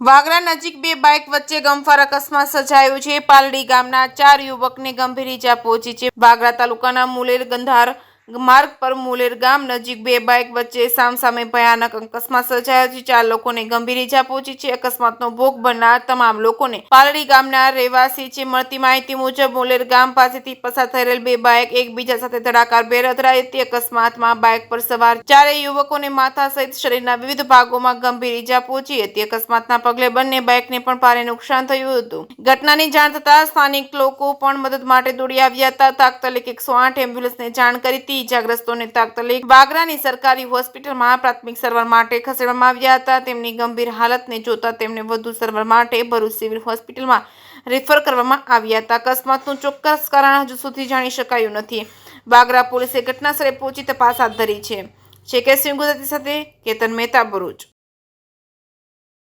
વાગરા નજીક બે બાઇક વચ્ચે ગમખ્વાર અકસ્માત સર્જાયો છે। પાલડી ગામના 4 યુવકને ગંભીર ઈજા પહોંચી છે। વાગરા તાલુકાના મુલેર ગંધાર માર્ગ પર મુલેર ગામ નજીક બે બાઇક વચ્ચે સામસામે ભયાનક અકસ્માત સર્જાયો છે। 4 લોકોને ગંભીર ઈજા પહોંચી છે। અકસ્માતનો ભોગ બનનાર તમામ લોકોને પાલડી ગામના રહેવાસી છે। મળતી માહિતી મુજબ મુલેર ગામ પાસેથી પસાર થઈ રહેલ બે બાઇક એકબીજા સાથે ધડાકાભેર અથડાઈ હતી। અકસ્માતમાં બાઇક પર સવાર 4 યુવકોને માથા સહિત શરીરના વિવિધ ભાગોમાં ગંભીર ઈજા પહોંચી હતી। અકસ્માતના પગલે બંને બાઇકને પણ ભારે નુકસાન થયું હતું। ઘટનાની જાણ થતાં સ્થાનિક લોકો પણ મદદ માટે દોડી આવ્યા હતા। તાત્કાલિક 108 એમ્બ્યુલન્સને જાણ કરી હતી। ઈજાગ્રસ્તોને તાત્કાલિક વાગરાની સરકારી હોસ્પિટલમાં પ્રાથમિક સારવાર માટે ખસેડવામાં આવ્યા હતા। તેમની ગંભીર હાલતને જોતા તેમને વધુ સારવાર માટે ભરૂચ સિવિલ હોસ્પિટલમાં રેફર કરવામાં આવ્યા હતા। અકસ્માતનું ચોક્કસ કારણ હજુ સુધી જાણી શકાયું નથી। વાગરા પોલીસે ઘટનાસ્થળે પહોંચી તપાસ હાથ ધરી છે। શેખેસિંહ ગુજરાતી સાથે કેતન મહેતા, ભરૂચ।